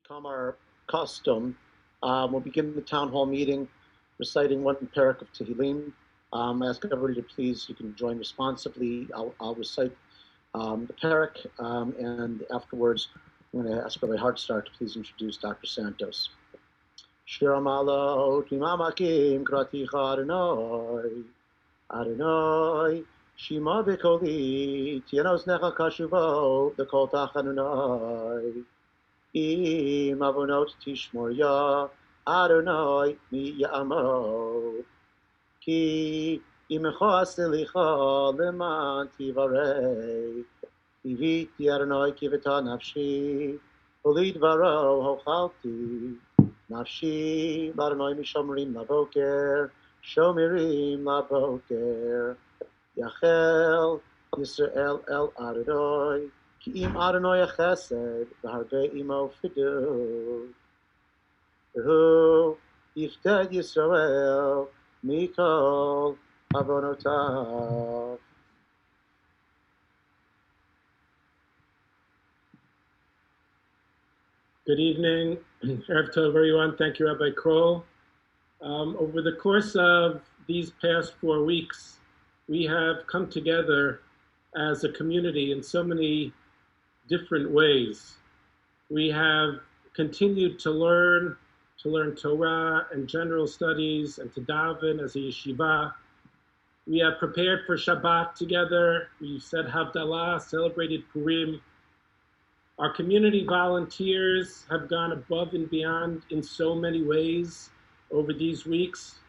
become our custom, we'll begin the town hall meeting reciting one parak of Tehillim. I ask everybody to please, you can join responsibly. I'll recite the parak, and afterwards, I'm going to ask Rabbi Hartstar to please introduce Dr. Santos. Shir Amalot Mimamakim Kraticha Adonai Adonai Shima B'Koli Tienos Necha Kashuvo B'Kol Tachanunai Im Avonot Tishmor Ya Adonai Mi Ya'amo Ki Imecha Selicha Leman Tivarei Iviti Adonai Kivita Nafshi Olid Varo Hochalti Nafshi Ladonai Mishamrim Lavoker Shomirim Lavoker Yachel Yisrael El Adonai Ki Im Adonai Chesed V'Harbe Imo Fidu Hu Yifted Yisrael Mikol Avonotav. Good evening, Erev Tov, everyone. Thank you, Rabbi Kroll. Over the course of these past 4 weeks, we have come together as a community in so many different ways. We have continued to learn Torah and general studies and to daven as a yeshiva. We have prepared for Shabbat together. We said Havdalah, celebrated Purim. Our community volunteers have gone above and beyond in so many ways over these weeks,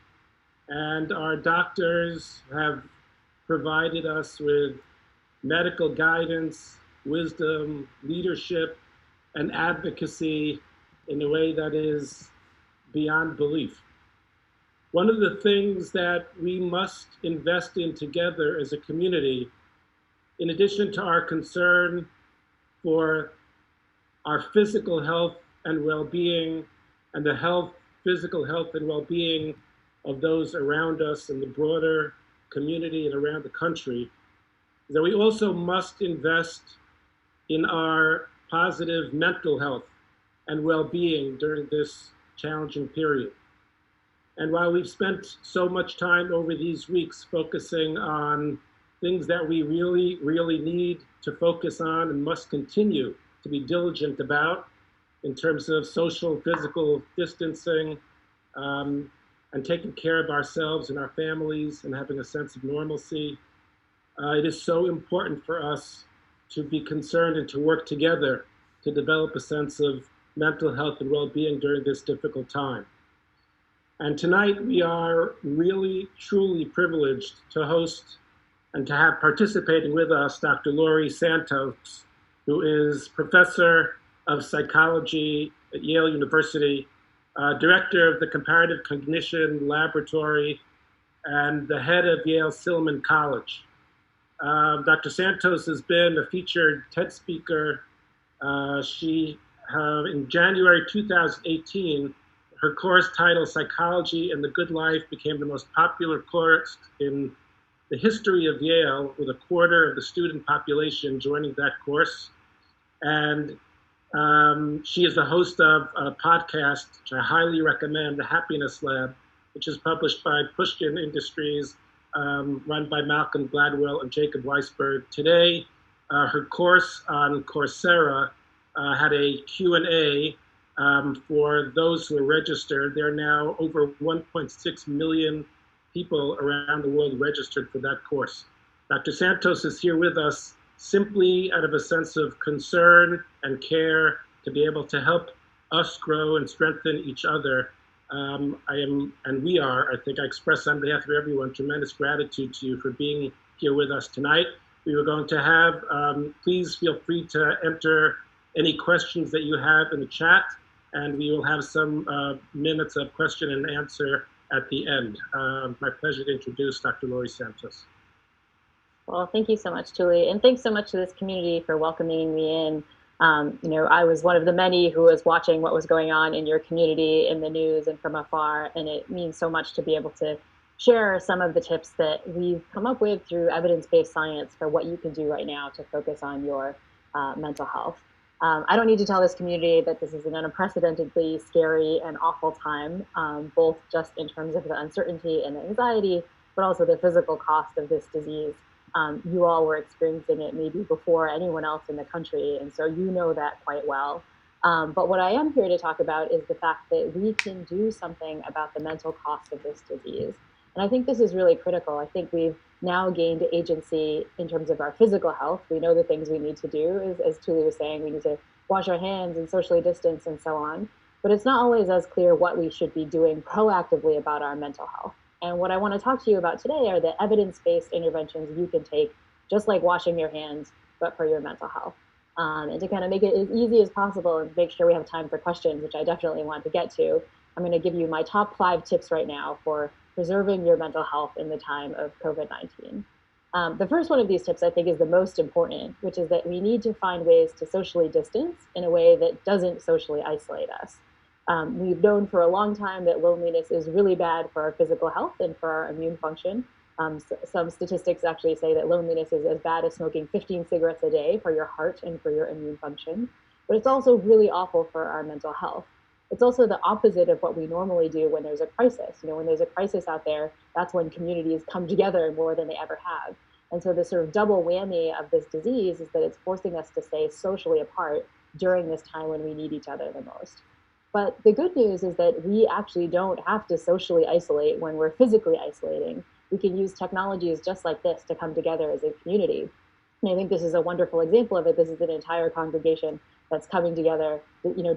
and our doctors have provided us with medical guidance, wisdom, leadership, and advocacy in a way that is beyond belief. One of the things that we must invest in together as a community, in addition to our concern for our physical health and well-being and the physical health and well-being of those around us in the broader community and around the country, is that we also must invest in our positive mental health and well-being during this challenging period. And while we've spent so much time over these weeks focusing on things that we really, really need to focus on and must continue to be diligent about in terms of social, physical distancing, and taking care of ourselves and our families and having a sense of normalcy, it is so important for us to be concerned and to work together to develop a sense of mental health and well-being during this difficult time. And tonight we are really, truly privileged to host and to have participating with us Dr. Laurie Santos, who is professor of psychology at Yale University, director of the Comparative Cognition Laboratory, and the head of Yale Silliman College. Dr. Santos has been a featured TED speaker. In January 2018, her course titled Psychology and the Good Life became the most popular course in the history of Yale, with a quarter of the student population joining that course. And she is the host of a podcast, which I highly recommend, The Happiness Lab, which is published by Pushkin Industries, run by Malcolm Gladwell and Jacob Weisberg. Today, her course on Coursera had a Q&A for those who are registered. There are now over 1.6 million people around the world registered for that course. Dr. Santos is here with us simply out of a sense of concern and care to be able to help us grow and strengthen each other. I express on behalf of everyone tremendous gratitude to you for being here with us tonight. We were going to have, please feel free to enter any questions that you have in the chat, and we will have some minutes of question and answer at the end. My pleasure to introduce Dr. Laurie Santos. Well, thank you so much, Julie, and thanks so much to this community for welcoming me in. I was one of the many who was watching what was going on in your community in the news and from afar, and it means so much to be able to share some of the tips that we've come up with through evidence-based science for what you can do right now to focus on your mental health. I don't need to tell this community that this is an unprecedentedly scary and awful time, both just in terms of the uncertainty and the anxiety, but also the physical cost of this disease. You all were experiencing it maybe before anyone else in the country, and so you know that quite well. But what I am here to talk about is the fact that we can do something about the mental cost of this disease. And I think this is really critical. I think we've now gained agency in terms of our physical health. We know the things we need to do, as Tuli was saying, we need to wash our hands and socially distance and so on. But it's not always as clear what we should be doing proactively about our mental health. And what I want to talk to you about today are the evidence-based interventions you can take, just like washing your hands, but for your mental health. And to kind of make it as easy as possible and make sure we have time for questions, which I definitely want to get to, I'm going to give you my top 5 tips right now for preserving your mental health in the time of COVID-19. The first one of these tips I think is the most important, which is that we need to find ways to socially distance in a way that doesn't socially isolate us. We've known for a long time that loneliness is really bad for our physical health and for our immune function. Some statistics actually say that loneliness is as bad as smoking 15 cigarettes a day for your heart and for your immune function. But it's also really awful for our mental health. It's also the opposite of what we normally do when there's a crisis. When there's a crisis out there, that's when communities come together more than they ever have. And so the sort of double whammy of this disease is that it's forcing us to stay socially apart during this time when we need each other the most. But the good news is that we actually don't have to socially isolate when we're physically isolating. We can use technologies just like this to come together as a community. And I think this is a wonderful example of it. This is an entire congregation that's coming together,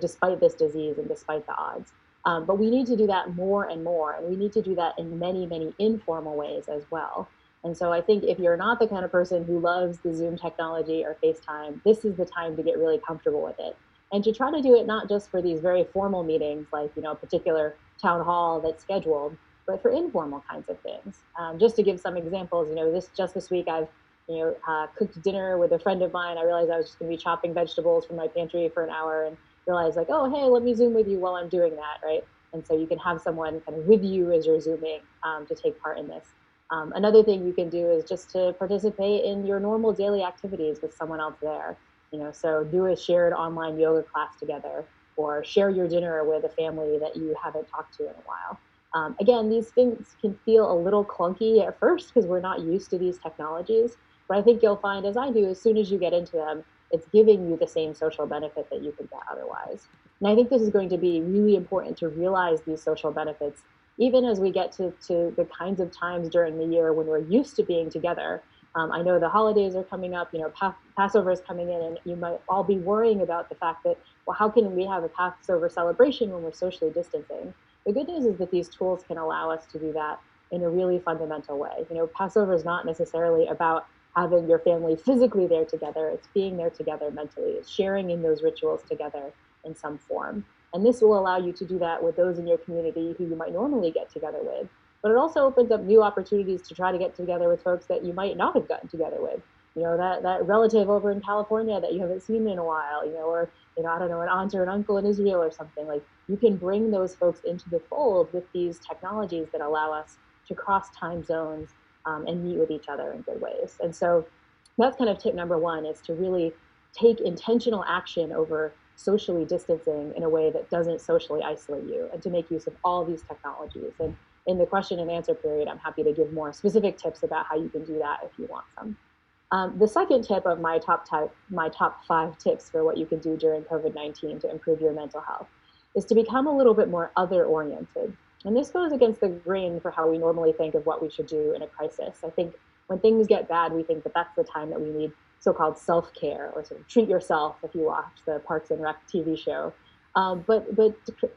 despite this disease and despite the odds. But we need to do that more and more, and we need to do that in many, many informal ways as well. And so I think if you're not the kind of person who loves the Zoom technology or FaceTime, this is the time to get really comfortable with it. And to try to do it not just for these very formal meetings, like a particular town hall that's scheduled, but for informal kinds of things. Just to give some examples, this week I've cooked dinner with a friend of mine. I realized I was just going to be chopping vegetables from my pantry for an hour and realized oh, hey, let me Zoom with you while I'm doing that, right? And so you can have someone kind of with you as you're Zooming to take part in this. Another thing you can do is just to participate in your normal daily activities with someone else there. So do a shared online yoga class together, or share your dinner with a family that you haven't talked to in a while. Again, these things can feel a little clunky at first because we're not used to these technologies, but I think you'll find, as I do, as soon as you get into them, it's giving you the same social benefit that you could get otherwise. And I think this is going to be really important to realize these social benefits, even as we get to the kinds of times during the year when we're used to being together. I know the holidays are coming up, Passover is coming in, and you might all be worrying about the fact that, well, how can we have a Passover celebration when we're socially distancing? The good news is that these tools can allow us to do that in a really fundamental way. Passover is not necessarily about having your family physically there together. It's being there together mentally. It's sharing in those rituals together in some form. And this will allow you to do that with those in your community who you might normally get together with. But it also opens up new opportunities to try to get together with folks that you might not have gotten together with. That relative over in California that you haven't seen in a while, or, I don't know, an aunt or an uncle in Israel or something. Like, you can bring those folks into the fold with these technologies that allow us to cross time zones and meet with each other in good ways. And so that's kind of tip number one, is to really take intentional action over socially distancing in a way that doesn't socially isolate you, and to make use of all these technologies. And in the question and answer period, I'm happy to give more specific tips about how you can do that if you want some. The second tip of my top 5 tips for what you can do during COVID-19 to improve your mental health is to become a little bit more other-oriented. And this goes against the grain for how we normally think of what we should do in a crisis. I think when things get bad, we think that that's the time that we need so-called self-care, or sort of treat yourself if you watch the Parks and Rec TV show. But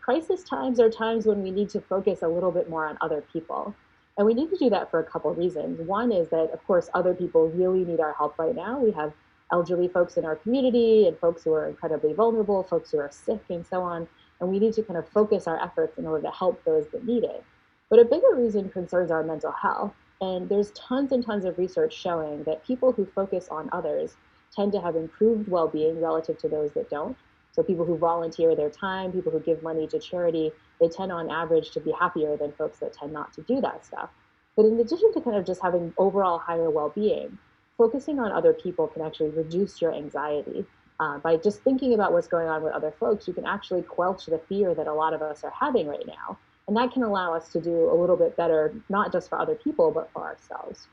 crisis times are times when we need to focus a little bit more on other people. And we need to do that for a couple of reasons. One is that, of course, other people really need our help right now. We have elderly folks in our community and folks who are incredibly vulnerable, folks who are sick and so on. And we need to kind of focus our efforts in order to help those that need it. But a bigger reason concerns our mental health. And there's tons and tons of research showing that people who focus on others tend to have improved well-being relative to those that don't. So people who volunteer their time, people who give money to charity, they tend on average to be happier than folks that tend not to do that stuff. But in addition to kind of just having overall higher well-being, focusing on other people can actually reduce your anxiety. By just thinking about what's going on with other folks, you can actually quelch the fear that a lot of us are having right now. And that can allow us to do a little bit better, not just for other people, but for ourselves.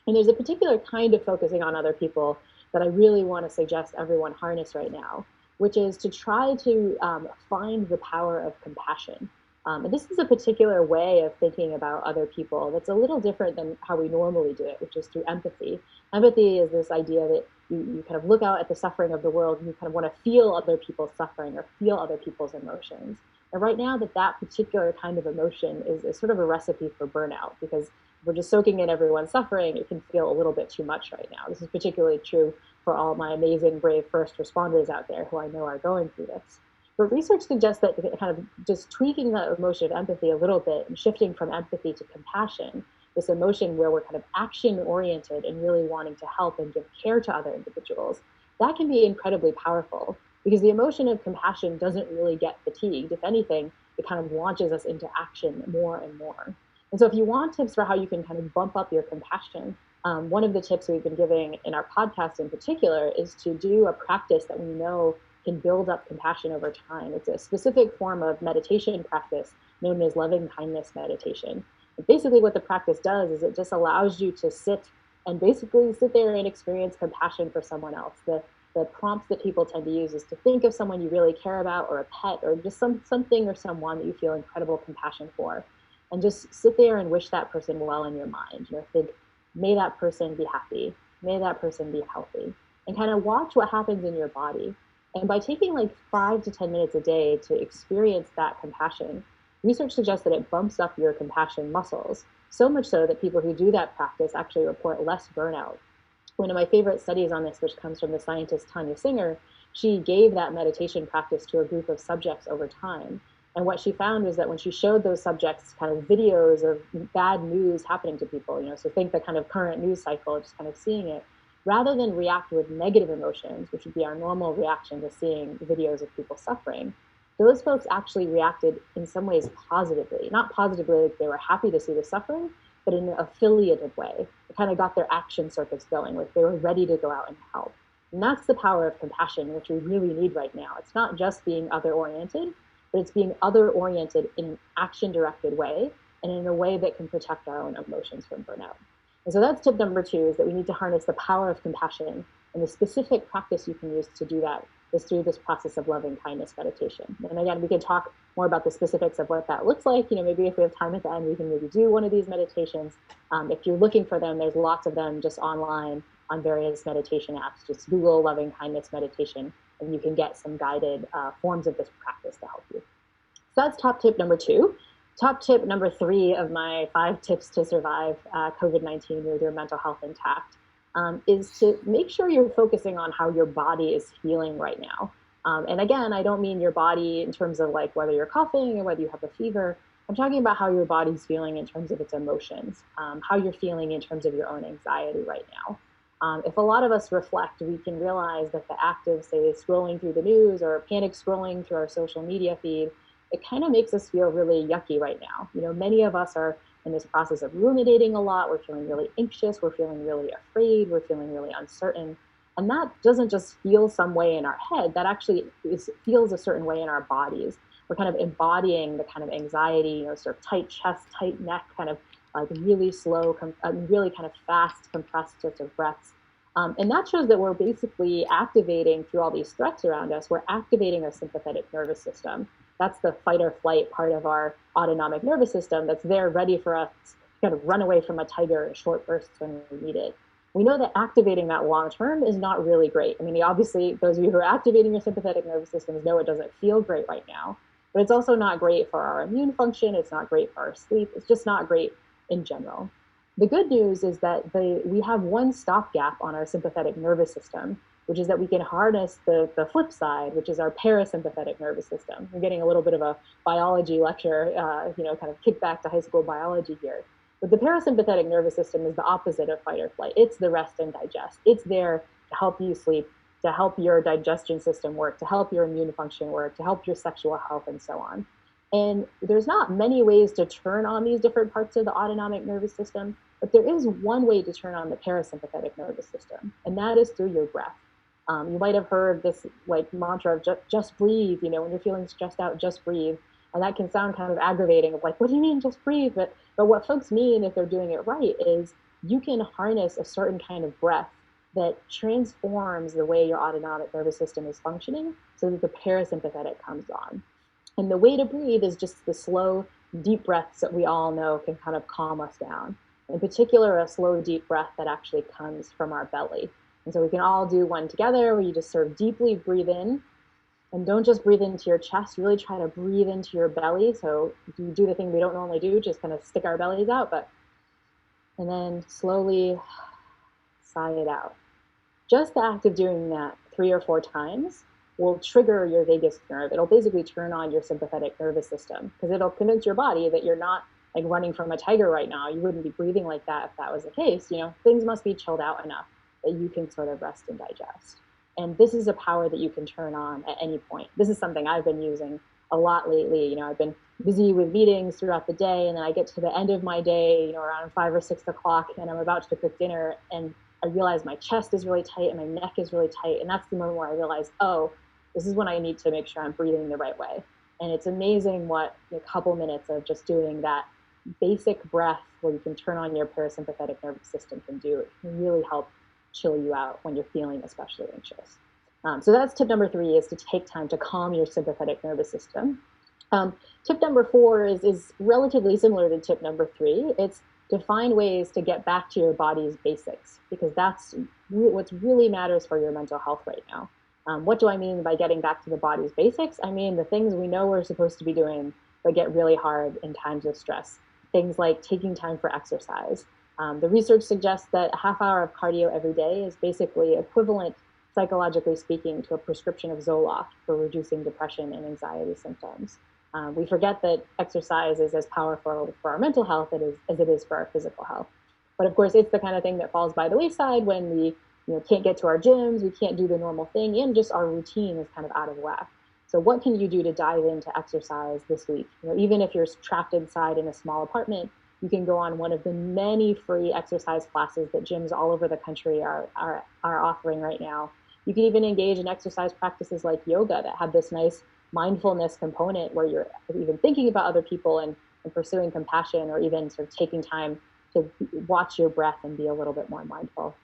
And there's a particular kind of focusing on other people that I really want to suggest everyone harness right now, which is to try to find the power of compassion. And this is a particular way of thinking about other people that's a little different than how we normally do it, which is through empathy. Empathy is this idea that you kind of look out at the suffering of the world and you kind of want to feel other people's suffering or feel other people's emotions. And right now that particular kind of emotion is sort of a recipe for burnout, because we're just soaking in everyone's suffering. It can feel a little bit too much right now. This is particularly true for all my amazing, brave first responders out there who I know are going through this. But research suggests that kind of just tweaking the emotion of empathy a little bit and shifting from empathy to compassion, this emotion where we're kind of action-oriented and really wanting to help and give care to other individuals, that can be incredibly powerful, because the emotion of compassion doesn't really get fatigued. If anything, it kind of launches us into action more and more. And so if you want tips for how you can kind of bump up your compassion, one of the tips we've been giving in our podcast in particular is to do a practice that we know can build up compassion over time. It's a specific form of meditation practice known as loving kindness meditation. And basically what the practice does is it just allows you to sit there and experience compassion for someone else. The prompts that people tend to use is to think of someone you really care about, or a pet, or just something or someone that you feel incredible compassion for. And just sit there and wish that person well in your mind. Think, may that person be happy. May that person be healthy. And kind of watch what happens in your body. And by taking like 5 to 10 minutes a day to experience that compassion, research suggests that it bumps up your compassion muscles, so much so that people who do that practice actually report less burnout. One of my favorite studies on this, which comes from the scientist Tanya Singer, she gave that meditation practice to a group of subjects over time. And what she found was that when she showed those subjects kind of videos of bad news happening to people, so think the kind of current news cycle, just kind of seeing it, rather than react with negative emotions, which would be our normal reaction to seeing videos of people suffering, those folks actually reacted in some ways positively. Not positively like they were happy to see the suffering, but in an affiliative way. It kind of got their action circuits going, like they were ready to go out and help. And that's the power of compassion, which we really need right now. It's not just being other-oriented, but it's being other-oriented in an action-directed way, and in a way that can protect our own emotions from burnout. And so that's tip number 2, is that we need to harness the power of compassion. And the specific practice you can use to do that is through this process of loving kindness meditation. And again, we can talk more about the specifics of what that looks like. Maybe if we have time at the end, we can maybe do one of these meditations. If you're looking for them, there's lots of them just online on various meditation apps. Just Google loving kindness meditation, and you can get some guided forms of this practice to help you. So that's top tip number 2. Top tip number 3 of my 5 tips to survive COVID-19 with your mental health intact is to make sure you're focusing on how your body is feeling right now. And again, I don't mean your body in terms of like whether you're coughing or whether you have a fever. I'm talking about how your body's feeling in terms of its emotions, how you're feeling in terms of your own anxiety right now. If a lot of us reflect, we can realize that the act of, say, scrolling through the news or panic scrolling through our social media feed, it kind of makes us feel really yucky right now. Many of us are in this process of ruminating a lot. We're feeling really anxious. We're feeling really afraid. We're feeling really uncertain. And that doesn't just feel some way in our head. That actually feels a certain way in our bodies. We're kind of embodying the kind of anxiety, sort of tight chest, tight neck, kind of like really slow, really kind of fast, compressed sorts of breaths. And that shows that we're basically activating, through all these threats around us, we're activating our sympathetic nervous system. That's the fight or flight part of our autonomic nervous system that's there ready for us to kind of run away from a tiger in short bursts when we need it. We know that activating that long term is not really great. Obviously, those of you who are activating your sympathetic nervous systems know it doesn't feel great right now, but it's also not great for our immune function. It's not great for our sleep. It's just not great in general. The good news is that we have one stopgap on our sympathetic nervous system, which is that we can harness the flip side, which is our parasympathetic nervous system. We're getting a little bit of a biology lecture, kind of kick back to high school biology here. But the parasympathetic nervous system is the opposite of fight or flight. It's the rest and digest. It's there to help you sleep, to help your digestion system work, to help your immune function work, to help your sexual health, and so on. And there's not many ways to turn on these different parts of the autonomic nervous system, but there is one way to turn on the parasympathetic nervous system, and that is through your breath. You might have heard this like mantra of just breathe, when you're feeling stressed out, just breathe. And that can sound kind of aggravating of like, what do you mean just breathe? But what folks mean if they're doing it right is you can harness a certain kind of breath that transforms the way your autonomic nervous system is functioning so that the parasympathetic comes on. And the way to breathe is just the slow, deep breaths that we all know can kind of calm us down. In particular, a slow, deep breath that actually comes from our belly. And so we can all do one together where you just sort of deeply breathe in. And don't just breathe into your chest, really try to breathe into your belly. So you do the thing we don't normally do, just kind of stick our bellies out, and then slowly sigh it out. Just the act of doing that 3 or 4 times will trigger your vagus nerve. It'll basically turn on your sympathetic nervous system because it'll convince your body that you're not like running from a tiger right now. You wouldn't be breathing like that if that was the case. Things must be chilled out enough that you can sort of rest and digest. And this is a power that you can turn on at any point. This is something I've been using a lot lately. I've been busy with meetings throughout the day, and then I get to the end of my day, around 5 or 6 o'clock, and I'm about to cook dinner, and I realize my chest is really tight and my neck is really tight. And that's the moment where I realize, oh, this is when I need to make sure I'm breathing the right way. And it's amazing what a couple minutes of just doing that basic breath where you can turn on your parasympathetic nervous system can do. It can really help chill you out when you're feeling especially anxious. So that's tip number 3, is to take time to calm your sympathetic nervous system. Tip number 4 is relatively similar to tip number 3. It's to find ways to get back to your body's basics, because that's what really matters for your mental health right now. What do I mean by getting back to the body's basics? I mean the things we know we're supposed to be doing but get really hard in times of stress. Things like taking time for exercise. The research suggests that a half hour of cardio every day is basically equivalent, psychologically speaking, to a prescription of Zoloft for reducing depression and anxiety symptoms. We forget that exercise is as powerful for our mental health as it is for our physical health. But of course, it's the kind of thing that falls by the wayside when we can't get to our gyms, we can't do the normal thing, and just our routine is kind of out of whack. So what can you do to dive into exercise this week? Even if you're trapped inside in a small apartment, you can go on one of the many free exercise classes that gyms all over the country are offering right now. You can even engage in exercise practices like yoga that have this nice mindfulness component where you're even thinking about other people and pursuing compassion, or even sort of taking time to watch your breath and be a little bit more mindful.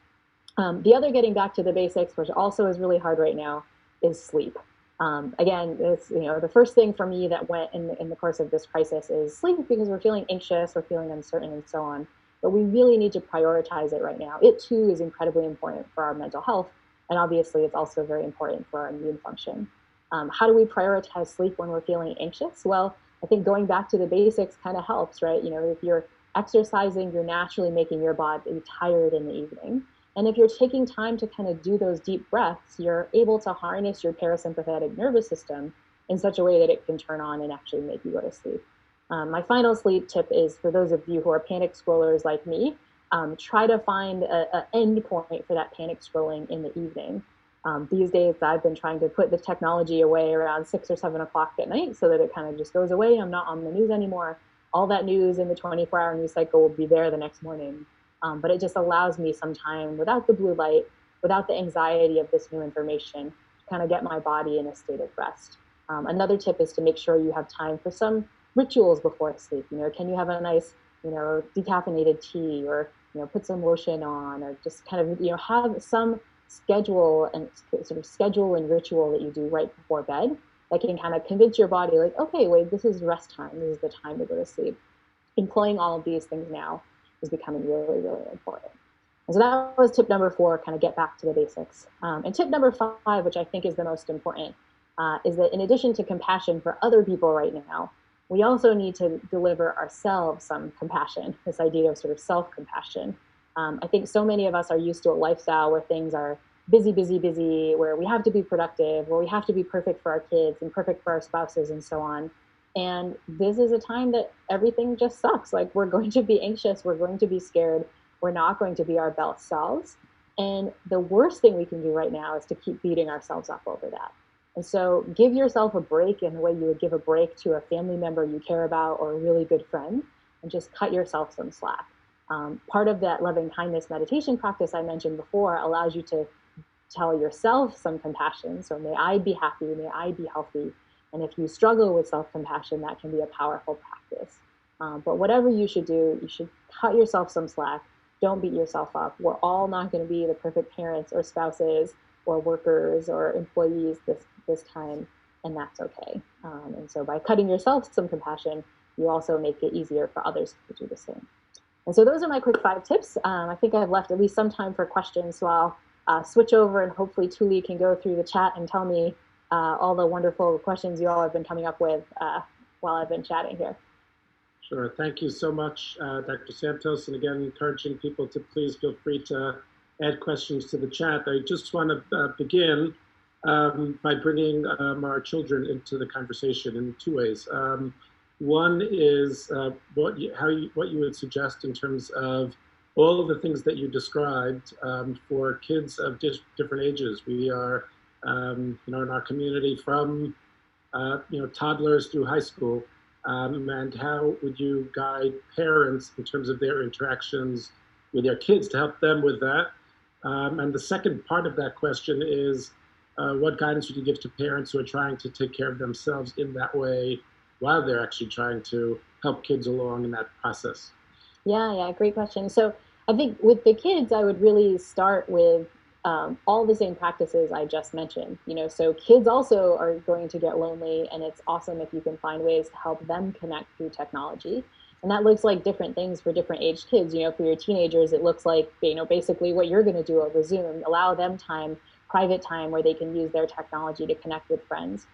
The other getting back to the basics, which also is really hard right now, is sleep. Again, it's, the first thing for me that went in the course of this crisis is sleep, because we're feeling anxious, we're feeling uncertain, and so on. But we really need to prioritize it right now. It too is incredibly important for our mental health, and obviously it's also very important for our immune function. How do we prioritize sleep when we're feeling anxious? Well, I think going back to the basics kind of helps, right? If you're exercising, you're naturally making your body tired in the evening. And if you're taking time to kind of do those deep breaths, you're able to harness your parasympathetic nervous system in such a way that it can turn on and actually make you go to sleep. My final sleep tip is for those of you who are panic scrollers like me, try to find an end point for that panic scrolling in the evening. These days, I've been trying to put the technology away around 6 or 7 o'clock at night so that it kind of just goes away. I'm not on the news anymore. All that news in the 24-hour news cycle will be there the next morning. But it just allows me some time without the blue light, without the anxiety of this new information, to kind of get my body in a state of rest. Another tip is to make sure you have time for some rituals before sleep. Can you have a nice, decaffeinated tea, or, put some lotion on, or just kind of, have some schedule and ritual that you do right before bed that can kind of convince your body, like, okay, wait, this is rest time. This is the time to go to sleep. Employing all of these things now is becoming really, really important. And so that was tip number 4, kind of get back to the basics. And tip number 5, which I think is the most important, is that in addition to compassion for other people right now, we also need to deliver ourselves some compassion, this idea of sort of self-compassion. I think so many of us are used to a lifestyle where things are busy, busy, busy, where we have to be productive, where we have to be perfect for our kids and perfect for our spouses and so on. And this is a time that everything just sucks. Like, we're going to be anxious, we're going to be scared, we're not going to be our best selves. And the worst thing we can do right now is to keep beating ourselves up over that. And so give yourself a break in the way you would give a break to a family member you care about or a really good friend, and just cut yourself some slack. Part of that loving kindness meditation practice I mentioned before allows you to tell yourself some compassion. So may I be happy, may I be healthy. And if you struggle with self-compassion, that can be a powerful practice. But whatever you should do, you should cut yourself some slack. Don't beat yourself up. We're all not going to be the perfect parents or spouses or workers or employees this time, and that's okay. And so by cutting yourself some compassion, you also make it easier for others to do the same. And so those are my quick 5 tips. I think I've left at least some time for questions, so I'll switch over, and hopefully Tuli can go through the chat and tell me all the wonderful questions you all have been coming up with while I've been chatting here. Sure. Thank you so much, Dr. Santos. And again, encouraging people to please feel free to add questions to the chat. I just want to begin by bringing our children into the conversation in 2 ways. One is what you would suggest in terms of all of the things that you described for kids of different ages. We are, in our community from, toddlers through high school. And how would you guide parents in terms of their interactions with their kids to help them with that? And the second part of that question is, what guidance would you give to parents who are trying to take care of themselves in that way while they're actually trying to help kids along in that process? Yeah, great question. So I think with the kids, I would really start with all the same practices I just mentioned. So kids also are going to get lonely, and it's awesome if you can find ways to help them connect through technology. And that looks like different things for different aged kids. For your teenagers, it looks like, basically what you're going to do over Zoom, allow them time, private time, where they can use their technology to connect with friends.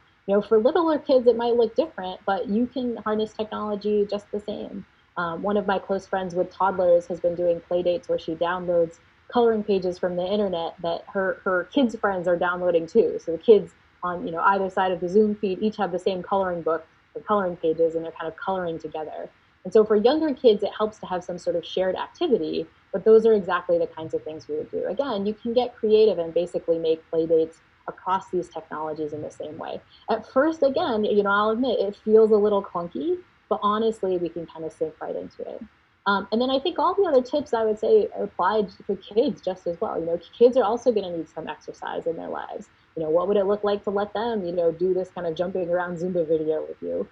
For littler kids, it might look different, but you can harness technology just the same. One of my close friends with toddlers has been doing play dates where she downloads coloring pages from the internet that her kids' friends are downloading too. So the kids on either side of the Zoom feed each have the same coloring book, the coloring pages, and they're kind of coloring together. And so for younger kids, it helps to have some sort of shared activity, but those are exactly the kinds of things we would do. Again, you can get creative and basically make play dates across these technologies in the same way. At first, again, I'll admit it feels a little clunky, but honestly, we can kind of sink right into it. And then I think all the other tips I would say applied for kids just as well. Kids are also going to need some exercise in their lives. What would it look like to let them, do this kind of jumping around Zumba video with you?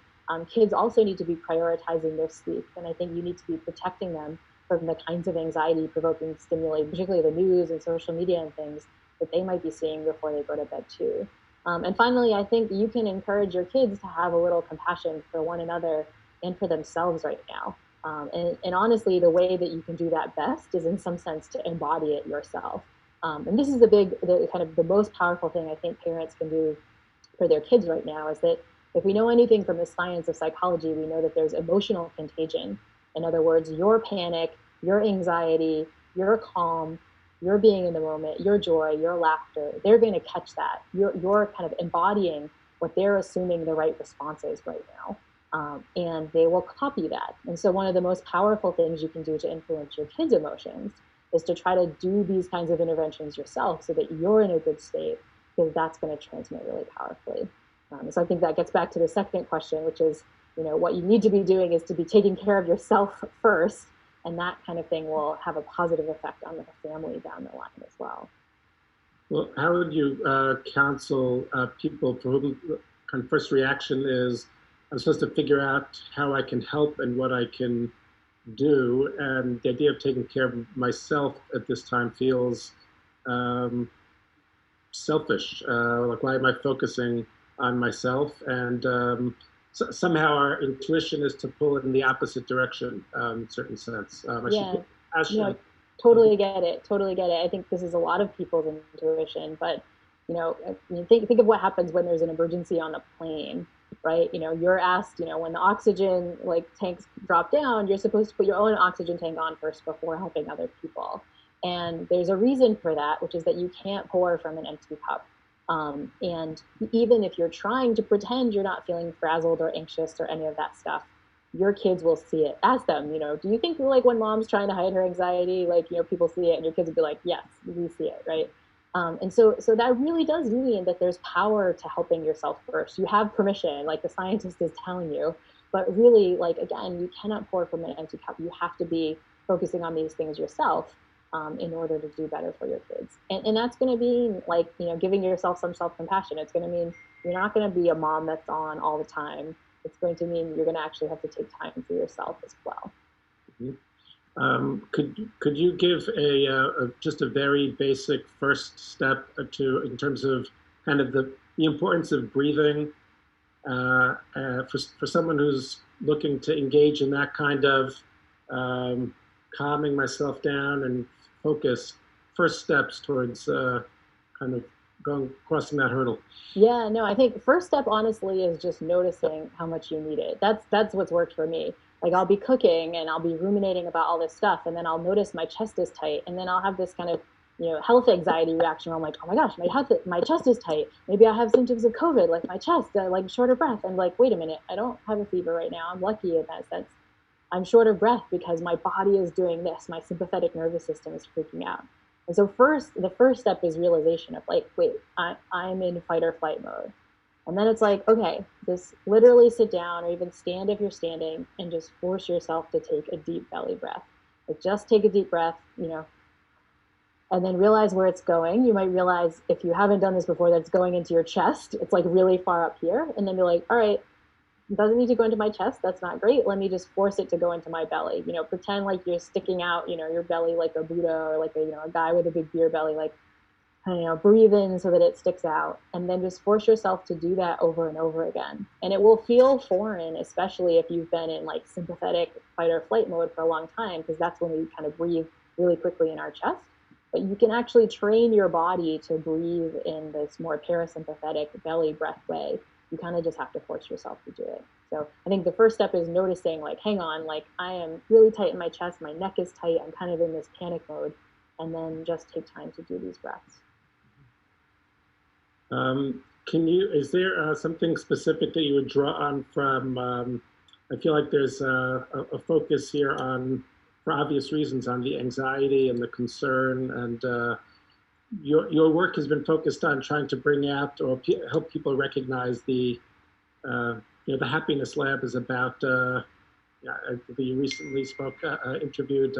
Kids also need to be prioritizing their sleep. And I think you need to be protecting them from the kinds of anxiety-provoking stimuli, particularly the news and social media and things that they might be seeing before they go to bed too. And finally, I think you can encourage your kids to have a little compassion for one another and for themselves right now. And honestly, the way that you can do that best is in some sense to embody it yourself. And this is the most powerful thing I think parents can do for their kids right now, is that if we know anything from the science of psychology, we know that there's emotional contagion. In other words, your panic, your anxiety, your calm, your being in the moment, your joy, your laughter, they're going to catch that. You're kind of embodying what they're assuming the right response is right now. And they will copy that. And so one of the most powerful things you can do to influence your kids' emotions is to try to do these kinds of interventions yourself so that you're in a good state, because that's going to transmit really powerfully. So I think that gets back to the second question, which is, what you need to be doing is to be taking care of yourself first, and that kind of thing will have a positive effect on the family down the line as well. Well, how would you counsel people for whom kind of first reaction is, I'm supposed to figure out how I can help and what I can do, and the idea of taking care of myself at this time feels selfish. Like, why am I focusing on myself? And somehow our intuition is to pull it in the opposite direction, in a certain sense. Totally get it. I think this is a lot of people's intuition, but think of what happens when there's an emergency on a plane, right? You're asked, when the oxygen tanks drop down, you're supposed to put your own oxygen tank on first before helping other people. And there's a reason for that, which is that you can't pour from an empty cup. And even if you're trying to pretend you're not feeling frazzled or anxious or any of that stuff, your kids will see it. Ask them, do you think when mom's trying to hide her anxiety, people see it, and your kids will be like, yes, we see it, right? And so that really does mean that there's power to helping yourself first. You have permission, like the scientist is telling you, but really, again, you cannot pour from an empty cup. You have to be focusing on these things yourself. in order to do better for your kids. And that's going to be like, giving yourself some self-compassion. It's going to mean you're not going to be a mom that's on all the time. It's going to mean you're going to actually have to take time for yourself as well. Could you give just a very basic first step in terms of kind of the importance of breathing for someone who's looking to engage in that kind of calming myself down and focus, first steps towards kind of crossing that hurdle? Yeah, no, I think first step honestly is just noticing how much you need it. That's what's worked for me. Like I'll be cooking and I'll be ruminating about all this stuff, and then I'll notice my chest is tight, and then I'll have this kind of health anxiety reaction where I'm like, oh my gosh, my chest is tight. Maybe I have symptoms of COVID, like my chest, like short of breath. I'm like, wait a minute, I don't have a fever right now. I'm lucky in that sense. I'm short of breath because my body is doing this. My sympathetic nervous system is freaking out. And so the first step is realization of like, wait, I'm in fight or flight mode. And then it's like, okay, just literally sit down or even stand if you're standing and just force yourself to take a deep belly breath. Like just take a deep breath, and then realize where it's going. You might realize if you haven't done this before that it's going into your chest. It's like really far up here. And then you're like, all right, it doesn't need to go into my chest. That's not great. Let me just force it to go into my belly. Pretend like you're sticking out, your belly like a Buddha or like a guy with a big beer belly, like, breathe in so that it sticks out, and then just force yourself to do that over and over again. And it will feel foreign, especially if you've been in like sympathetic fight or flight mode for a long time, because that's when we kind of breathe really quickly in our chest. But you can actually train your body to breathe in this more parasympathetic belly breath way. You kind of just have to force yourself to do it. So I think the first step is noticing, like, hang on, like I am really tight in my chest, my neck is tight, I'm kind of in this panic mode, and then just take time to do these breaths. Is there something specific that you would draw on from, I feel like there's a focus here on, for obvious reasons, on the anxiety and the concern, and your work has been focused on trying to bring out or help people recognize the Happiness Lab is about, you recently interviewed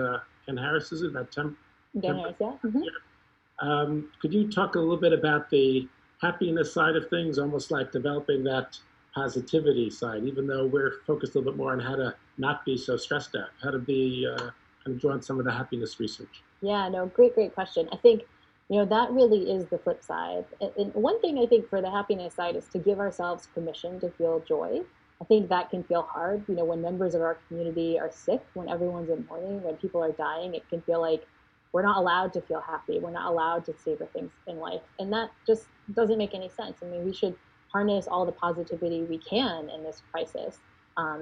Ken Harris, is it that Ken Harris, yeah. Mm-hmm. Could you talk a little bit about the happiness side of things, almost like developing that positivity side, even though we're focused a little bit more on how to not be so stressed out, how to be kind of draw on some of the happiness research? Yeah, no, great question. I think, that really is the flip side. And one thing I think for the happiness side is to give ourselves permission to feel joy. I think that can feel hard, when members of our community are sick, when everyone's in mourning, when people are dying, it can feel like we're not allowed to feel happy. We're not allowed to savor things in life. And that just doesn't make any sense. I mean, we should harness all the positivity we can in this crisis.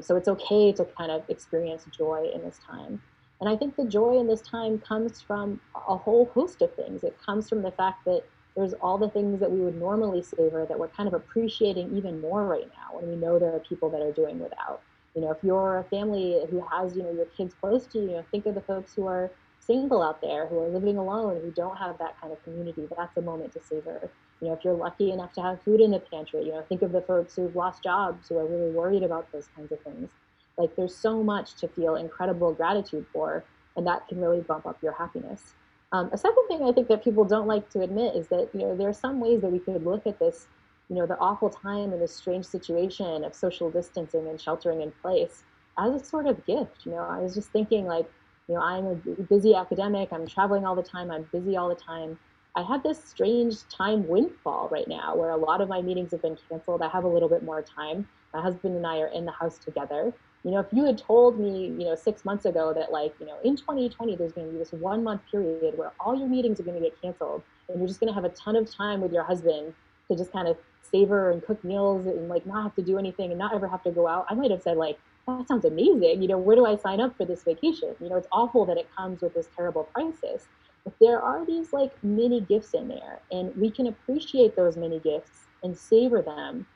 So it's okay to kind of experience joy in this time. And I think the joy in this time comes from a whole host of things. It comes from the fact that there's all the things that we would normally savor that we're kind of appreciating even more right now when we know there are people that are doing without. If you're a family who has, your kids close to you, think of the folks who are single out there, who are living alone, who don't have that kind of community. That's a moment to savor. If you're lucky enough to have food in the pantry, think of the folks who've lost jobs, who are really worried about those kinds of things. Like, there's so much to feel incredible gratitude for, and that can really bump up your happiness. A second thing I think that people don't like to admit is that, there are some ways that we could look at this, the awful time and this strange situation of social distancing and sheltering in place as a sort of gift. I was just thinking, like, I'm a busy academic, I'm traveling all the time, I'm busy all the time. I have this strange time windfall right now where a lot of my meetings have been canceled. I have a little bit more time. My husband and I are in the house together. If you had told me, 6 months ago that, like, in 2020, there's going to be this 1 month period where all your meetings are going to get canceled and you're just going to have a ton of time with your husband to just kind of savor and cook meals and, like, not have to do anything and not ever have to go out, I might have said, like, that sounds amazing. Where do I sign up for this vacation? It's awful that it comes with this terrible crisis. But there are these, like, mini gifts in there, and we can appreciate those mini gifts and savor them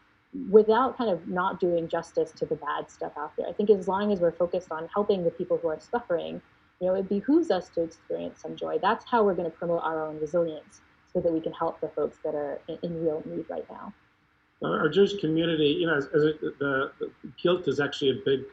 without kind of not doing justice to the bad stuff out there. I think as long as we're focused on helping the people who are suffering, it behooves us to experience some joy. That's how we're going to promote our own resilience, so that we can help the folks that are in real need right now. Our Jewish community, the guilt is actually a big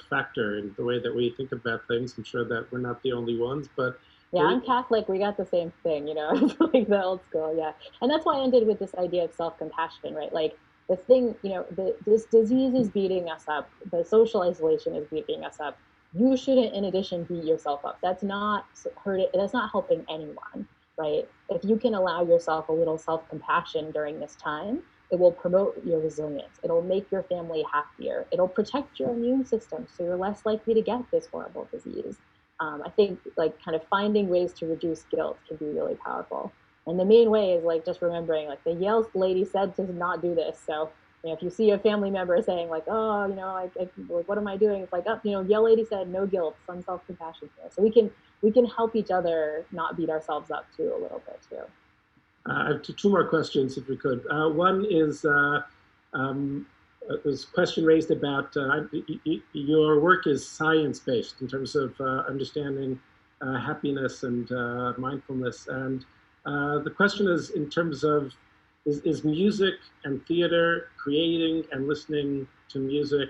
factor in the way that we think about things. I'm sure that we're not the only ones, but Yeah, I'm Catholic. We got the same thing, you know, it's like the old school, yeah. And that's why I ended with this idea of self-compassion, right? Like the thing, you know, this disease is beating us up. The social isolation is beating us up. You shouldn't, in addition, beat yourself up. That's not hurting. That's not helping anyone, right? If you can allow yourself a little self-compassion during this time, it will promote your resilience. It'll make your family happier. It'll protect your immune system, so you're less likely to get this horrible disease. I think like kind of finding ways to reduce guilt can be really powerful. And the main way is like just remembering like the Yale lady said to not do this. So you know, if you see a family member saying like, oh, you know, like, what am I doing? It's like, oh, you know, Yale lady said no guilt, some self-compassion here. So we can help each other not beat ourselves up too a little bit too. I have two more questions, if we could. One is there's a question raised about your work is science-based in terms of understanding happiness and mindfulness. And the question is in terms of, is music and theater, creating and listening to music,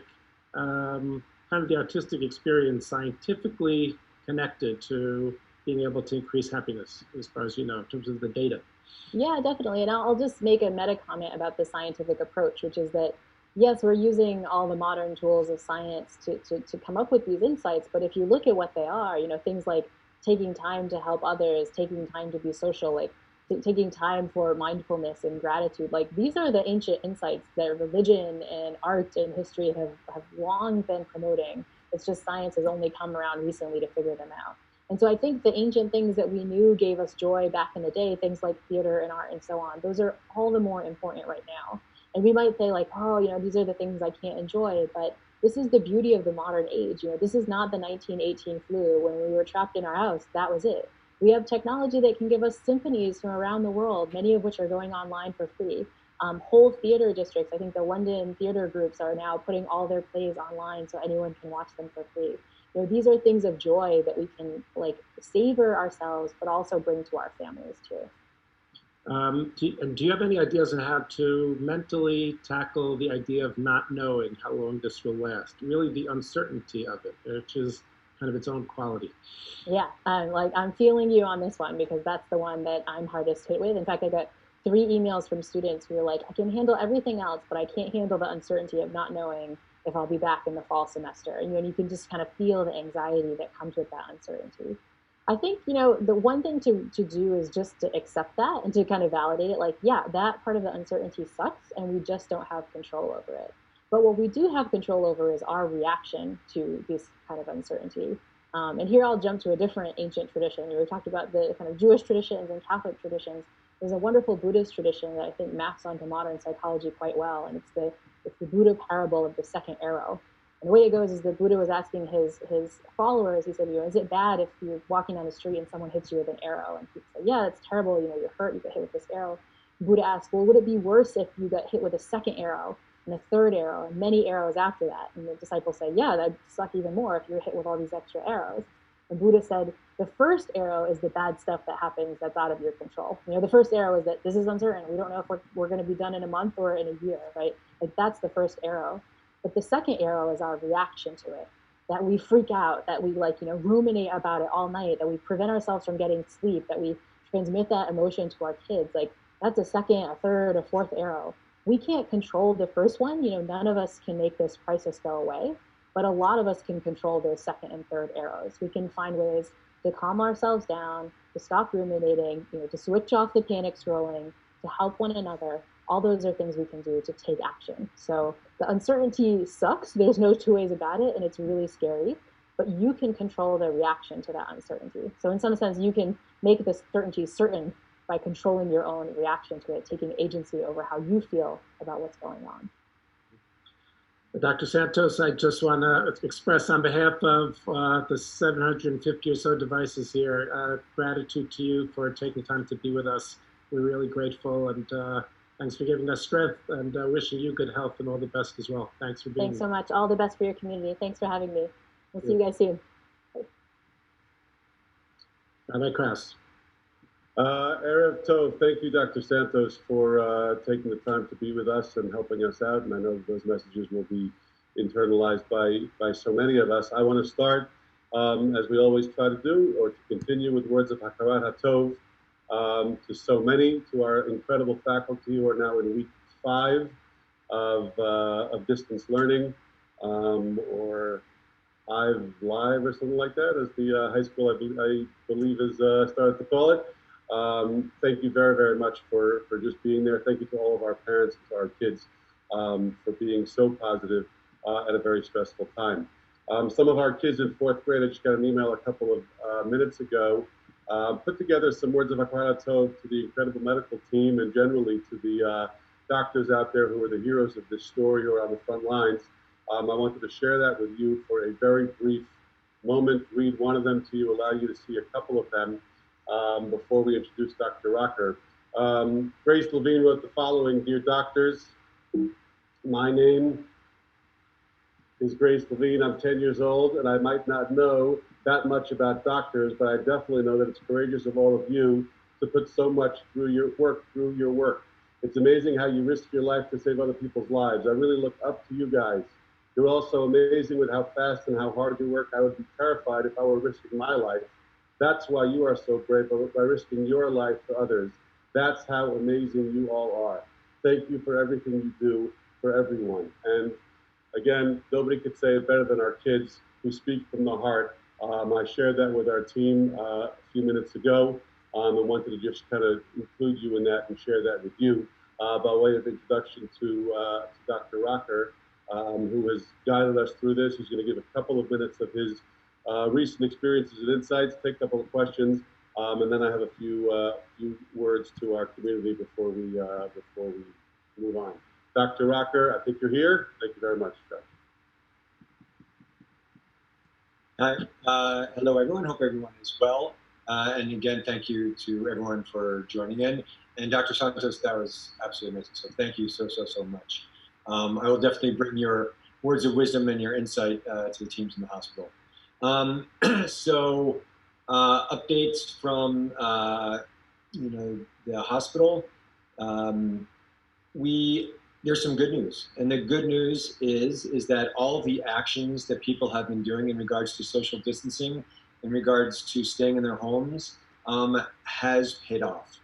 kind of the artistic experience, scientifically connected to being able to increase happiness, as far as you know, in terms of the data? Yeah, definitely. And I'll just make a meta comment about the scientific approach, which is that, yes, we're using all the modern tools of science to come up with these insights. But if you look at what they are, you know, things like taking time to help others, taking time to be social, like taking time for mindfulness and gratitude, like these are the ancient insights that religion and art and history have long been promoting. It's just science has only come around recently to figure them out. And so I think the ancient things that we knew gave us joy back in the day, things like theater and art and so on, those are all the more important right now. And we might say like, oh, you know, these are the things I can't enjoy, but this is the beauty of the modern age. You know, this is not the 1918 flu when we were trapped in our house. That was it. We have technology that can give us symphonies from around the world, many of which are going online for free. Whole theater districts, I think the London theater groups are now putting all their plays online so anyone can watch them for free. You know, these are things of joy that we can like savor ourselves, but also bring to our families too. Do you have any ideas on how to mentally tackle the idea of not knowing how long this will last? Really, the uncertainty of it, which is kind of its own quality. Yeah, I'm feeling you on this one because that's the one that I'm hardest hit with. In fact, I got 3 emails from students who are like, I can handle everything else, but I can't handle the uncertainty of not knowing if I'll be back in the fall semester. And, you know, you can just kind of feel the anxiety that comes with that uncertainty. I think, you know, the one thing to do is just to accept that and to kind of validate it. Like, yeah, that part of the uncertainty sucks and we just don't have control over it. But what we do have control over is our reaction to this kind of uncertainty. And here I'll jump to a different ancient tradition. We talked about the kind of Jewish traditions and Catholic traditions. There's a wonderful Buddhist tradition that I think maps onto modern psychology quite well, and it's the Buddha parable of the second arrow. And the way it goes is the Buddha was asking his followers, he said, you know, is it bad if you're walking down the street and someone hits you with an arrow? And people say, yeah, it's terrible, you know, you're hurt, you get hit with this arrow. The Buddha asked, well, would it be worse if you got hit with a second arrow and a third arrow and many arrows after that? And the disciples say, yeah, that'd suck even more if you're hit with all these extra arrows. And Buddha said, the first arrow is the bad stuff that happens that's out of your control. You know, the first arrow is that this is uncertain. We don't know if we're going to be done in a month or in a year, right? Like that's the first arrow. But the second arrow is our reaction to it, that we freak out, that we like, you know, ruminate about it all night, that we prevent ourselves from getting sleep, that we transmit that emotion to our kids. Like that's a second, a third, a fourth arrow. We can't control the first one. You know, none of us can make this crisis go away, but a lot of us can control those second and third arrows. We can find ways to calm ourselves down, to stop ruminating, you know, to switch off the panic scrolling, to help one another. All those are things we can do to take action. So the uncertainty sucks. There's no two ways about it, and it's really scary. But you can control the reaction to that uncertainty. So in some sense, you can make the certainty certain by controlling your own reaction to it, taking agency over how you feel about what's going on. Dr. Santos, I just want to express on behalf of the 750 or so devices here, gratitude to you for taking time to be with us. We're really grateful, and thanks for giving us strength, and wishing you good health and all the best as well. Thanks for being here. Thanks so much. All the best for your community. Thanks for having me. We'll see you guys soon. Rabbi Krauss. Erev Tov, thank you, Dr. Santos, for taking the time to be with us and helping us out. And I know those messages will be internalized by so many of us. I want to start as we always try to do, or to continue with words of Hakarat HaTov to so many, to our incredible faculty who are now in week 5 of distance learning, or I've live or something like that, as the high school I believe is started to call it. Thank you very, very much for just being there. Thank you to all of our parents and to our kids for being so positive at a very stressful time. Some of our kids in 4th grade, I just got an email a couple of minutes ago, put together some words of Hakarat Tov to the incredible medical team and generally to the doctors out there who are the heroes of this story, who are on the front lines. I wanted to share that with you for a very brief moment, read one of them to you, allow you to see a couple of them before we introduce Dr. Rocker. Grace Levine wrote the following: Dear doctors, my name is Grace Levine. I'm 10 years old, and I might not know that much about doctors, but I definitely know that it's courageous of all of you to put so much through your work. It's amazing how you risk your life to save other people's lives. I really look up to you guys. You're also amazing with how fast and how hard you work. I would be terrified if I were risking my life. That's why you are so brave, by risking your life for others. That's how amazing you all are. Thank you for everything you do for everyone. And again, nobody could say it better than our kids who speak from the heart. I shared that with our team a few minutes ago, and wanted to just kind of include you in that and share that with you by way of introduction to Dr. Rocker, who has guided us through this. He's going to give a couple of minutes of his recent experiences and insights, take a couple of questions, and then I have a few words to our community before we move on. Dr. Rocker, I think you're here. Thank you very much, Dr. Hi, hello everyone. Hope everyone is well. And again, thank you to everyone for joining in. And Dr. Santos, that was absolutely amazing. So thank you so much. I will definitely bring your words of wisdom and your insight to the teams in the hospital. Updates from the hospital. There's some good news, and the good news is that all of the actions that people have been doing in regards to social distancing, in regards to staying in their homes, has paid off.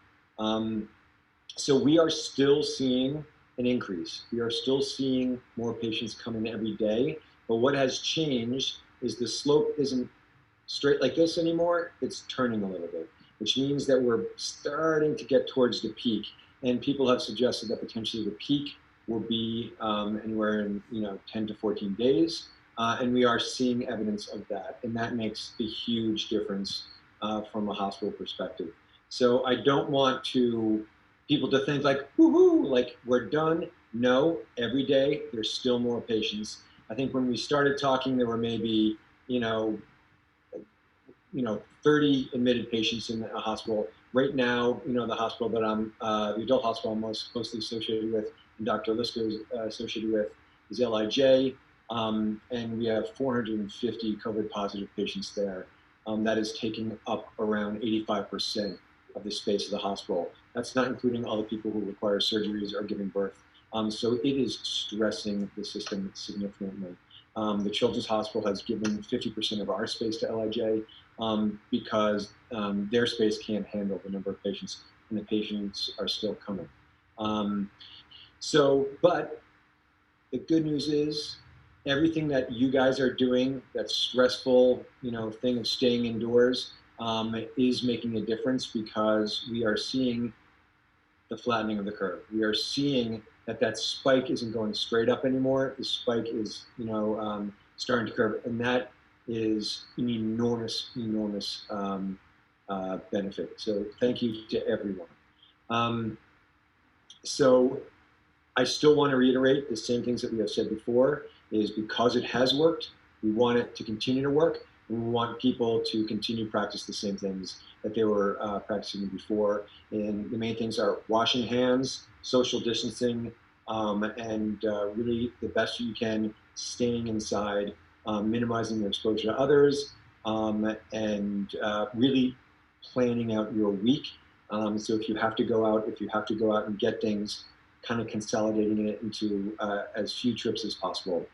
So we are still seeing an increase. We are still seeing more patients come in every day, but what has changed is the slope isn't straight like this anymore. It's turning a little bit, which means that we're starting to get towards the peak, and people have suggested that potentially the peak will be anywhere in 10 to 14 days, and we are seeing evidence of that, and that makes a huge difference from a hospital perspective. So I don't want people to think like, woohoo, like we're done. No, every day there's still more patients. I think when we started talking, there were maybe 30 admitted patients in a hospital. Right now, the hospital that the adult hospital I'm most closely associated with, and Dr. Lister is associated with, is LIJ, and we have 450 COVID positive patients there. That is taking up around 85% of the space of the hospital. That's not including all the people who require surgeries or giving birth. So it is stressing the system significantly. The Children's Hospital has given 50% of our space to LIJ because their space can't handle the number of patients, and the patients are still coming. But the good news is everything that you guys are doing, that stressful, thing of staying indoors, is making a difference, because we are seeing the flattening of the curve. We are seeing that spike isn't going straight up anymore. The spike is, starting to curve, and that is an enormous benefit. So thank you to everyone. So I still want to reiterate the same things that we have said before, is because it has worked, we want it to continue to work, and we want people to continue to practice the same things that they were practicing before. And the main things are washing hands, social distancing, and really the best you can, staying inside, minimizing your exposure to others, and really planning out your week. So if you have to go out and get things, kind of consolidating it into as few trips as possible.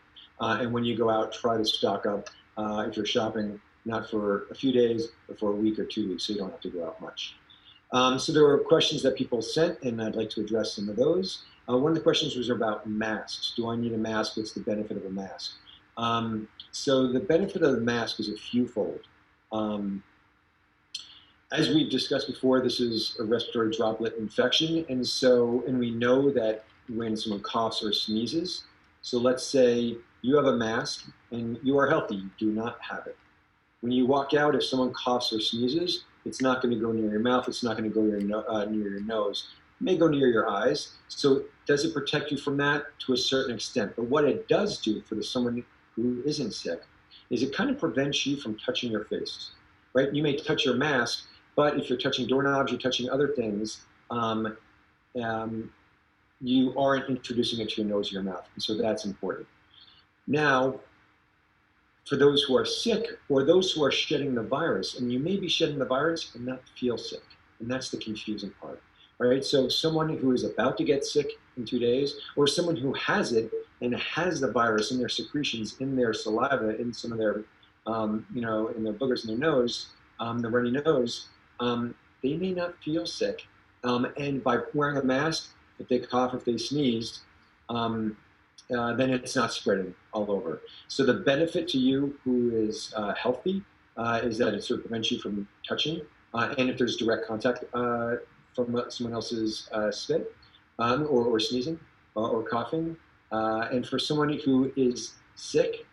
And when you go out, try to stock up. If you're shopping, not for a few days, but for a week or 2 weeks, so you don't have to go out much. So there were questions that people sent, and I'd like to address some of those. One of the questions was about masks. Do I need a mask? What's the benefit of a mask? So the benefit of the mask is a fewfold. As we've discussed before, this is a respiratory droplet infection, and we know that when someone coughs or sneezes, so let's say you have a mask and you are healthy, you do not have it. When you walk out, if someone coughs or sneezes, it's not going to go near your mouth, it's not going to go near your nose. It may go near your eyes. So does it protect you from that? To a certain extent. But what it does do for someone who isn't sick is it kind of prevents you from touching your face, right? You may touch your mask, but if you're touching doorknobs, you're touching other things, you aren't introducing it to your nose or your mouth. And so that's important. Now, for those who are sick or those who are shedding the virus, and you may be shedding the virus and not feel sick, and that's the confusing part, right? So someone who is about to get sick in 2 days, or someone who has it and has the virus in their secretions, in their saliva, in some of their, in their boogers in their nose, the runny nose, they may not feel sick. And by wearing a mask, if they cough, if they sneeze, then it's not spreading all over. So the benefit to you who is healthy is that it sort of prevents you from touching, and if there's direct contact from someone else's spit or sneezing or coughing, and for someone who is sick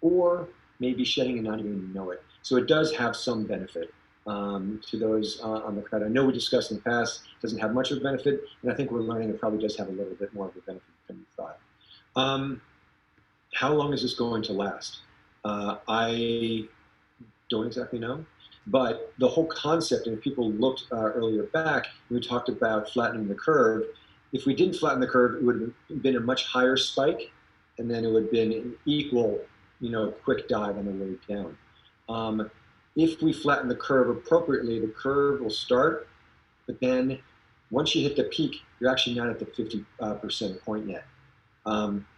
or maybe shedding and not even know it. So it does have some benefit to those on the crowd. I know we discussed in the past, it doesn't have much of a benefit, and I think we're learning it probably does have a little bit more of a benefit than we thought. How long is this going to last? I don't exactly know, but the whole concept, and if people looked earlier back, we talked about flattening the curve. If we didn't flatten the curve, it would have been a much higher spike, and then it would have been an equal, quick dive on the way down. If we flatten the curve appropriately, the curve will start, but then once you hit the peak, you're actually not at the 50% point yet.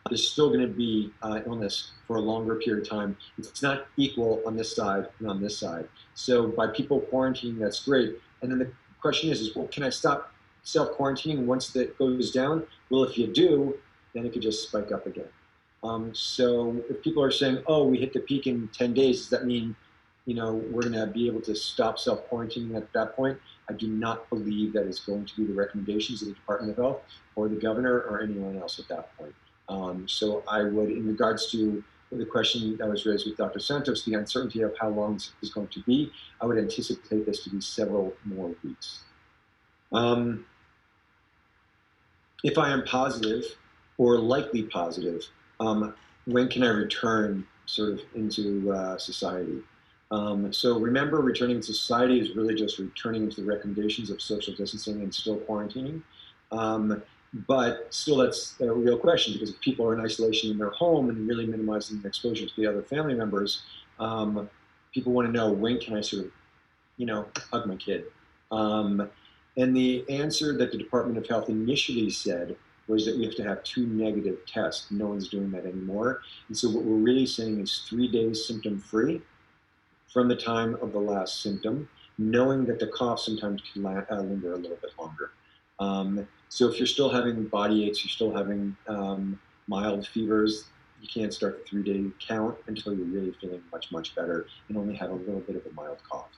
There's still going to be illness for a longer period of time. It's not equal on this side and on this side. So by people quarantining, that's great. And then the question is well, can I stop self-quarantining once that goes down? Well, if you do, then it could just spike up again. So if people are saying, oh, we hit the peak in 10 days, does that mean, we're going to be able to stop self-quarantining at that point? I do not believe that is going to be the recommendations of the Department of Health or the governor or anyone else at that point. So I would, in regards to the question that was raised with Dr. Santos, the uncertainty of how long this is going to be, I would anticipate this to be several more weeks. If I am positive or likely positive, when can I return sort of into society? So remember, returning to society is really just returning to the recommendations of social distancing and still quarantining. But still, that's a real question, because if people are in isolation in their home and really minimizing the exposure to the other family members, people want to know, when can I sort of, hug my kid? And the answer that the Department of Health initially said was that we have to have 2 negative tests. No one's doing that anymore. And so what we're really saying is 3 days symptom-free from the time of the last symptom, knowing that the cough sometimes can linger a little bit longer. So if you're still having body aches, you're still having mild fevers, you can't start the 3-day count until you're really feeling much, much better and only have a little bit of a mild cough.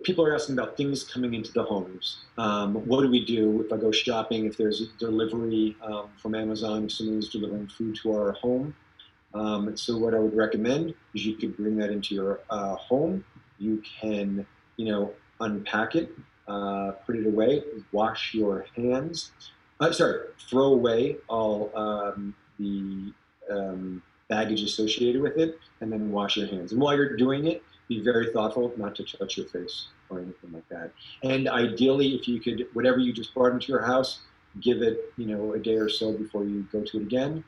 People are asking about things coming into the homes. What do we do if I go shopping, if there's a delivery from Amazon, if someone's delivering food to our home? So what I would recommend is you could bring that into your home. You can, unpack it, put it away, wash your hands. Throw away all the baggage associated with it, and then wash your hands. And while you're doing it, be very thoughtful not to touch your face or anything like that. And ideally, if you could, whatever you just brought into your house, give it, a day or so before you go to it again,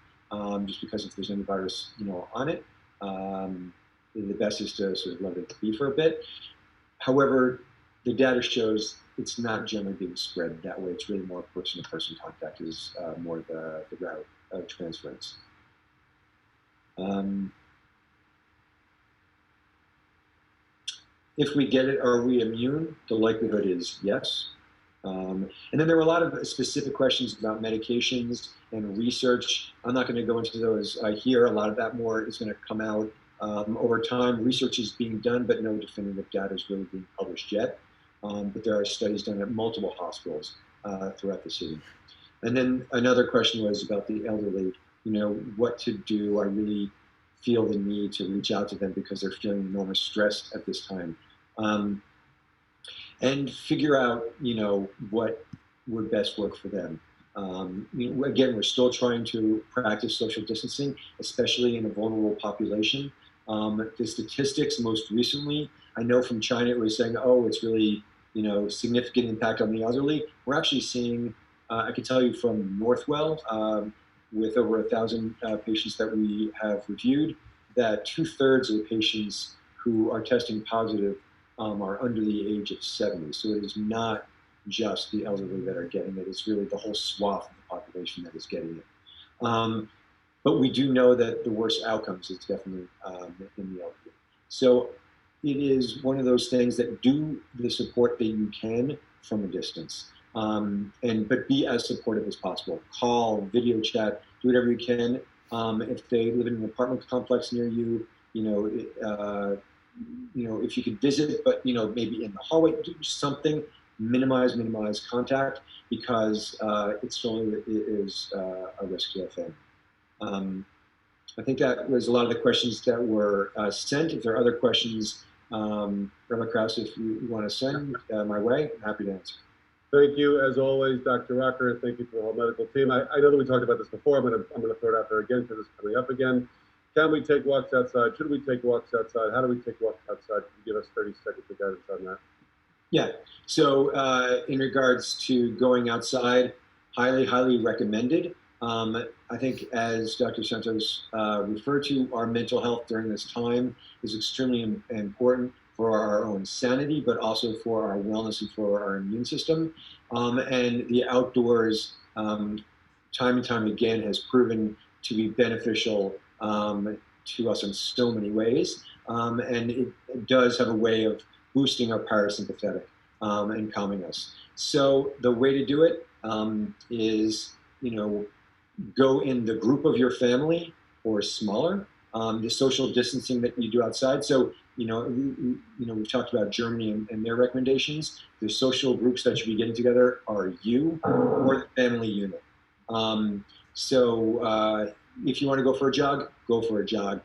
just because if there's any virus, on it, the best is to sort of let it be for a bit. However, the data shows it's not generally being spread that way. It's really more person-to-person contact is more the route of transference. If we get it, are we immune? The likelihood is yes. And then there were a lot of specific questions about medications and research. I'm not going to go into those here. A lot of that more is going to come out over time. Research is being done, but no definitive data is really being published yet. But there are studies done at multiple hospitals throughout the city. And then another question was about the elderly, what to do. I really feel the need to reach out to them because they're feeling enormous stress at this time. And figure out, what would best work for them. Again, we're still trying to practice social distancing, especially in a vulnerable population. The statistics most recently, I know from China, it was saying, oh, it's really, significant impact on the elderly. We're actually seeing, I can tell you from Northwell, with over 1,000 patients that we have reviewed, that 2/3 of the patients who are testing positive are under the age of 70. So it is not just the elderly that are getting it. It's really the whole swath of the population that is getting it. But we do know that the worst outcomes is definitely in the elderly. So it is one of those things that do the support that you can from a distance. But be as supportive as possible. Call, video chat, do whatever you can. If they live in an apartment complex near you, if you could visit, but maybe in the hallway, do something, minimize contact, because it still is a risk to that family. I think that was a lot of the questions that were sent. If there are other questions, Rabbi Krause, if you want to send my way, I'm happy to answer. Thank you, as always, Dr. Rucker. Thank you to the whole medical team. I know that we talked about this before. I'm going to throw it out there again because it's coming up again. Can we take walks outside? Should we take walks outside? How do we take walks outside? Can you give us 30 seconds of guidance on that? Yeah. So in regards to going outside, highly recommended. I think, as Dr. Santos referred to, our mental health during this time is extremely important for our own sanity, but also for our wellness and for our immune system. And the outdoors, time and time again, has proven to be beneficial to us in so many ways. And it does have a way of boosting our parasympathetic and calming us. So the way to do it is, go in the group of your family or smaller. The social distancing that you do outside. So, we've talked about Germany and their recommendations. The social groups that should be getting together are you or the family unit. So if you want to go for a jog, go for a jog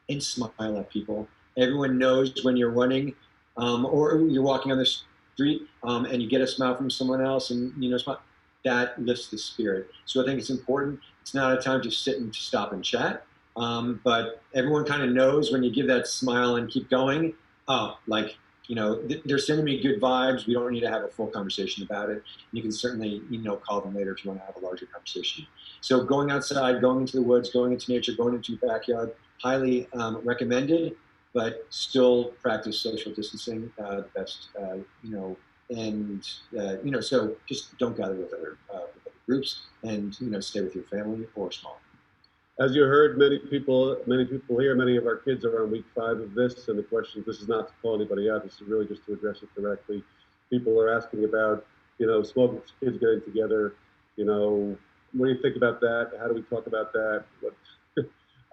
and smile at people. Everyone knows when you're running or you're walking on the street and you get a smile from someone else and, smile, that lifts the spirit. So I think it's important. It's not a time to sit and stop and chat. But everyone kind of knows when you give that smile and keep going, they're sending me good vibes. We don't need to have a full conversation about it. You can certainly, call them later if you want to have a larger conversation. So going outside, going into the woods, going into nature, going into your backyard, highly recommended, but still practice social distancing the best, so just don't gather with other groups and, stay with your family or small. As you heard, many people here, many of our kids are on week 5 of this, and the question, this is not to call anybody out, this is really just to address it directly. People are asking about, small groups of kids getting together, what do you think about that? How do we talk about that? What,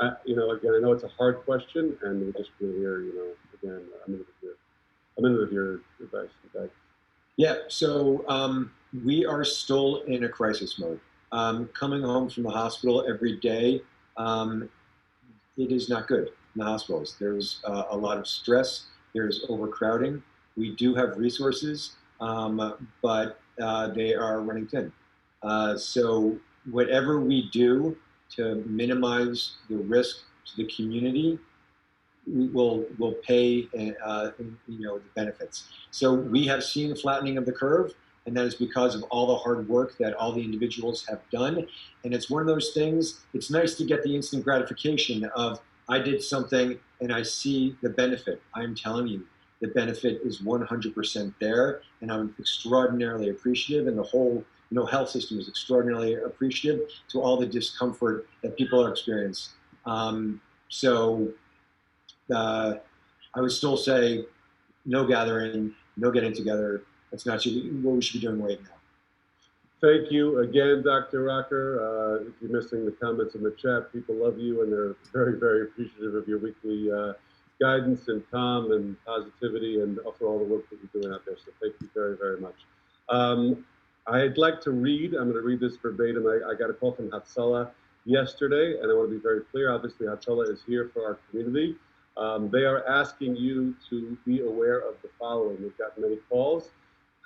again, I know it's a hard question, and we're just going to hear, again, a minute of your advice. Okay. Yeah, so we are still in a crisis mode. Coming home from the hospital every day, it is not good in the hospitals. There's a lot of stress. There's overcrowding. We do have resources, but they are running thin. So whatever we do to minimize the risk to the community, will pay the benefits. So we have seen the flattening of the curve, and that is because of all the hard work that all the individuals have done. And it's one of those things, it's nice to get the instant gratification of, I did something and I see the benefit. I'm telling you, the benefit is 100% there, and I'm extraordinarily appreciative, and the whole health system is extraordinarily appreciative to all the discomfort that people are experiencing. I would still say, no gathering, no getting together. That's not what we should be doing right now. Thank you again, Dr. Rocker. If you're missing the comments in the chat, people love you and they're very, very appreciative of your weekly guidance and calm and positivity and for all the work that you're doing out there. So thank you very, very much. I'd like to read, I'm going to read this verbatim. I got a call from Hatzalah yesterday, and I want to be very clear. Obviously, Hatzalah is here for our community. They are asking you to be aware of the following. We've got many calls.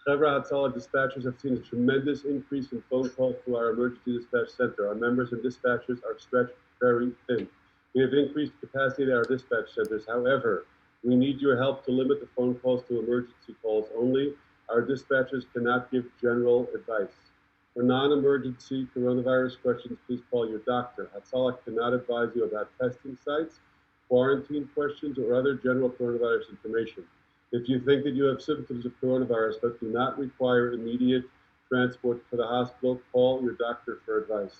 Chevra Hatzalah dispatchers have seen a tremendous increase in phone calls to our emergency dispatch center. Our members and dispatchers are stretched very thin. We have increased capacity at our dispatch centers. However, we need your help to limit the phone calls to emergency calls only. Our dispatchers cannot give general advice. For non-emergency coronavirus questions, please call your doctor. Hatzalah cannot advise you about testing sites, quarantine questions, or other general coronavirus information. If you think that you have symptoms of coronavirus but do not require immediate transport to the hospital, call your doctor for advice.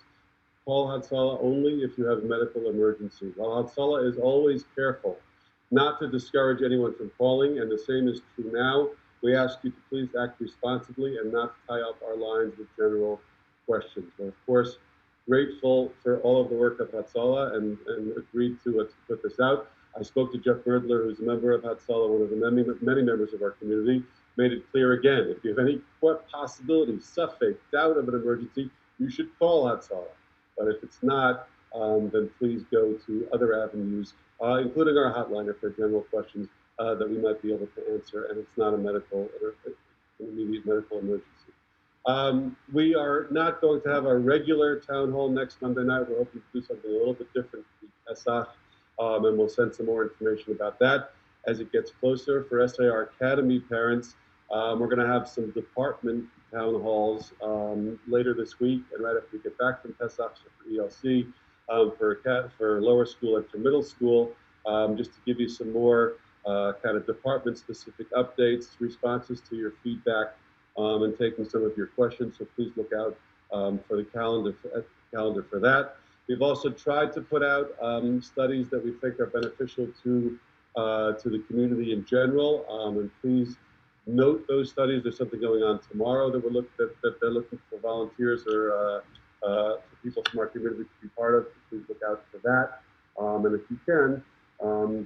Call Hatzalah only if you have a medical emergency. While Hatzalah is always careful not to discourage anyone from calling, and the same is true now, we ask you to please act responsibly and not tie up our lines with general questions. We're, of course, grateful for all of the work of Hatzalah and agreed to put this out. I spoke to Jeff Birdler, who's a member of Hatzalah, one of the many members of our community, made it clear again, if you have any possibility, suffix, doubt of an emergency, you should call Hatzalah. But if it's not, then please go to other avenues, including our hotline if there are general questions that we might be able to answer, and it's not an immediate medical emergency. We are not going to have our regular town hall next Monday night. We're hoping to do something a little bit different for Pesach. And we'll send some more information about that as it gets closer. For SAR Academy parents, we're going to have some department town halls later this week and right after we get back from Pesach, so for ELC, for lower school and for middle school, just to give you some more kind of department-specific updates, responses to your feedback, and taking some of your questions. So please look out for the calendar for that. We've also tried to put out studies that we think are beneficial to the community in general, and please note those studies. There's something going on tomorrow that they're looking for volunteers or for people from our community to be part of. So please look out for that. And if you can,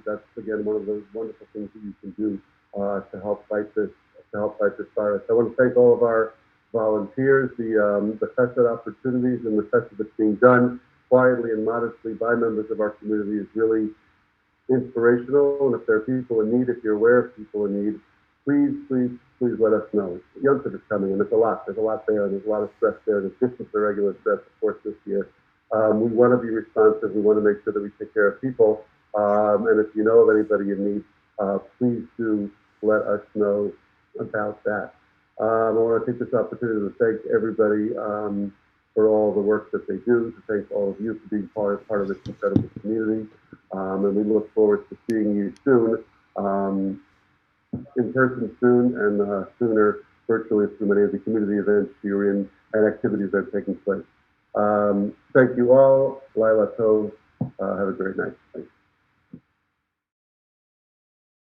that's again one of the wonderful things that you can do to help fight this virus. I want to thank all of our volunteers, the chesed opportunities and the chesed that's being done quietly and modestly by members of our community is really inspirational. And if there are people in need, if you're aware of people in need, please let us know. Yom Tov is coming, and there's a lot there, and there's a lot of stress there. In addition to the regular stress, of course, this year. We want to be responsive. We want to make sure that we take care of people. And if you know of anybody in need, please do let us know about that. I want to take this opportunity to thank everybody for all the work that they do, to thank all of you for being part of this incredible community. And we look forward to seeing you soon, in person soon, and sooner virtually through many of the community events you're in and activities that are taking place. Thank you all. Laila Tov. Have a great night.